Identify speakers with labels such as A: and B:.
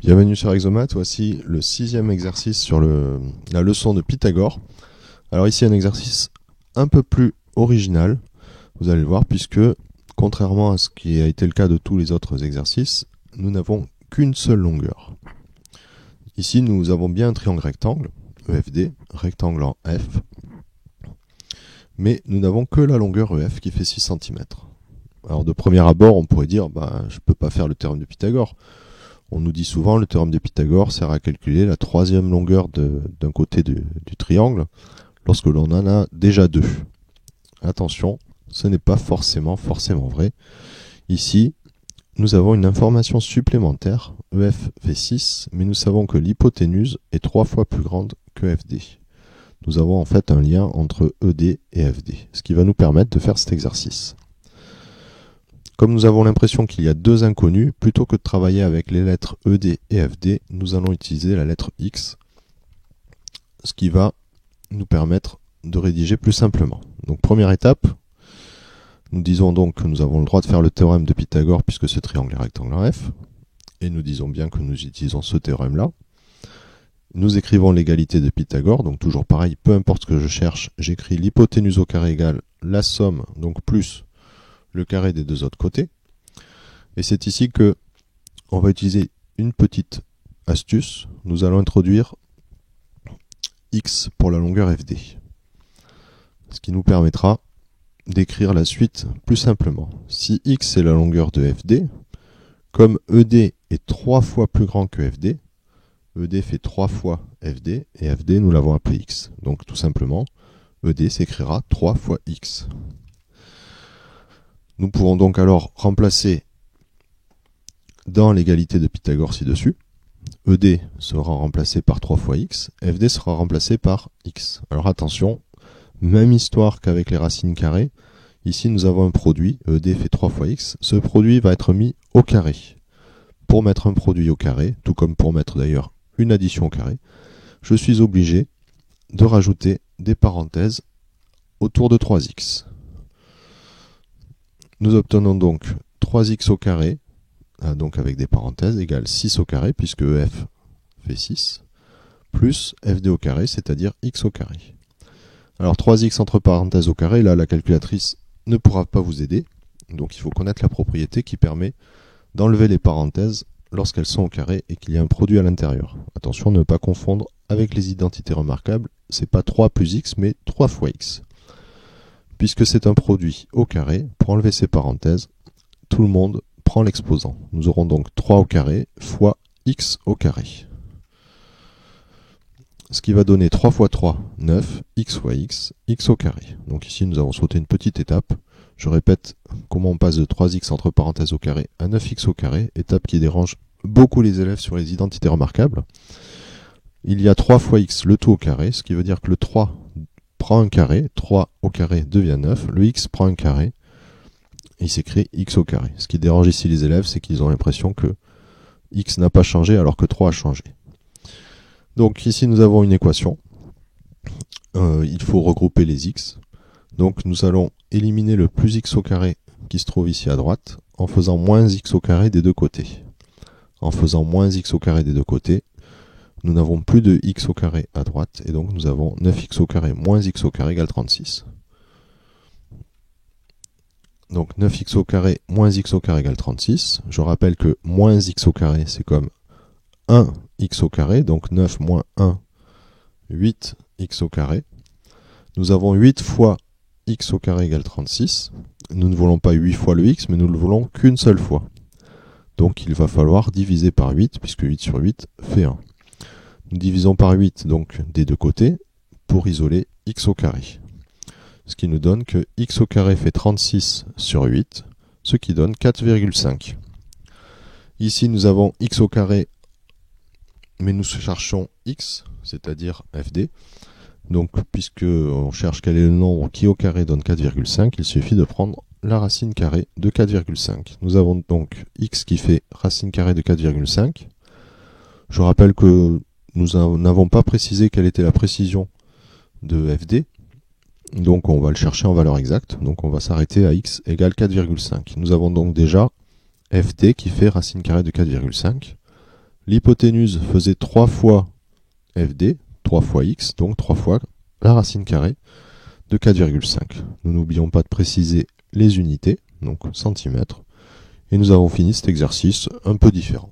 A: Bienvenue sur Exomath, voici le 6e exercice sur la leçon de Pythagore. Alors ici un exercice un peu plus original, vous allez le voir, puisque contrairement à ce qui a été le cas de tous les autres exercices, nous n'avons qu'une seule longueur. Ici nous avons bien un triangle rectangle, EFD, rectangle en F, mais nous n'avons que la longueur EF qui fait 6 cm. Alors de premier abord on pourrait dire, je ne peux pas faire le théorème de Pythagore. On nous dit souvent le théorème de Pythagore sert à calculer la troisième longueur d'un côté du triangle lorsque l'on en a déjà deux. Attention, ce n'est pas forcément vrai. Ici, nous avons une information supplémentaire, EF fait 6, mais nous savons que l'hypoténuse est 3 fois plus grande que FD. Nous avons en fait un lien entre ED et FD, ce qui va nous permettre de faire cet exercice. Comme nous avons l'impression qu'il y a deux inconnus, plutôt que de travailler avec les lettres ED et FD, nous allons utiliser la lettre X, ce qui va nous permettre de rédiger plus simplement. Donc première étape, nous disons donc que nous avons le droit de faire le théorème de Pythagore puisque ce triangle est rectangle en F, et nous disons bien que nous utilisons ce théorème-là. Nous écrivons l'égalité de Pythagore, donc toujours pareil, peu importe ce que je cherche, j'écris l'hypoténuse au carré égale la somme, donc plus le carré des deux autres côtés. Et c'est ici que on va utiliser une petite astuce. Nous allons introduire x pour la longueur FD. Ce qui nous permettra d'écrire la suite plus simplement. Si x est la longueur de FD, comme ED est 3 fois plus grand que FD, ED fait 3 fois FD, et FD nous l'avons appelé x. Donc tout simplement, ED s'écrira 3 fois x. Nous pourrons donc alors remplacer dans l'égalité de Pythagore ci-dessus. ED sera remplacé par 3 fois x, FD sera remplacé par x. Alors attention, même histoire qu'avec les racines carrées, ici nous avons un produit, ED fait 3 fois x, ce produit va être mis au carré. Pour mettre un produit au carré, tout comme pour mettre d'ailleurs une addition au carré, je suis obligé de rajouter des parenthèses autour de 3x. Nous obtenons donc 3x au carré, donc avec des parenthèses, égale 6 au carré, puisque EF fait 6, plus FD au carré, c'est-à-dire x au carré. Alors 3x entre parenthèses au carré, là la calculatrice ne pourra pas vous aider, donc il faut connaître la propriété qui permet d'enlever les parenthèses lorsqu'elles sont au carré et qu'il y a un produit à l'intérieur. Attention, ne pas confondre avec les identités remarquables, c'est pas 3 plus x, mais 3 fois x. Puisque c'est un produit au carré, pour enlever ces parenthèses, tout le monde prend l'exposant. Nous aurons donc 3 au carré fois x au carré. Ce qui va donner 3 fois 3, 9, x fois x, x au carré. Donc ici nous avons sauté une petite étape. Je répète comment on passe de 3x entre parenthèses au carré à 9x au carré, étape qui dérange beaucoup les élèves sur les identités remarquables. Il y a 3 fois x, le tout au carré, ce qui veut dire que le 3 prend un carré, 3 au carré devient 9, le x prend un carré, et il s'écrit x au carré. Ce qui dérange ici les élèves, c'est qu'ils ont l'impression que x n'a pas changé alors que 3 a changé. Donc ici nous avons une équation, il faut regrouper les x, donc nous allons éliminer le plus x au carré qui se trouve ici à droite, en faisant moins x au carré des deux côtés. En faisant moins x au carré des deux côtés, nous n'avons plus de x au carré à droite, et donc nous avons 9x au carré moins x au carré égale 36. Donc 9x au carré moins x au carré égale 36. Je rappelle que moins x au carré, c'est comme 1x au carré, donc 9 moins 1, 8x au carré. Nous avons 8 fois x au carré égale 36. Nous ne voulons pas 8 fois le x, mais nous ne le voulons qu'une seule fois. Donc il va falloir diviser par 8, puisque 8 sur 8 fait 1. Nous divisons par 8 donc des deux côtés pour isoler x au carré. Ce qui nous donne que x au carré fait 36 sur 8, ce qui donne 4,5. Ici nous avons x au carré, mais nous cherchons x, c'est-à-dire FD. Donc puisque on cherche quel est le nombre qui au carré donne 4,5, il suffit de prendre la racine carrée de 4,5. Nous avons donc x qui fait racine carrée de 4,5. Je rappelle que nous n'avons pas précisé quelle était la précision de FD, donc on va le chercher en valeur exacte, donc on va s'arrêter à x égale 4,5. Nous avons donc déjà FD qui fait racine carrée de 4,5. l'hypoténuse faisait 3 fois FD, 3 fois X, donc 3 fois la racine carrée de 4,5. Nous n'oublions pas de préciser les unités, donc centimètres. Et nous avons fini cet exercice un peu différent.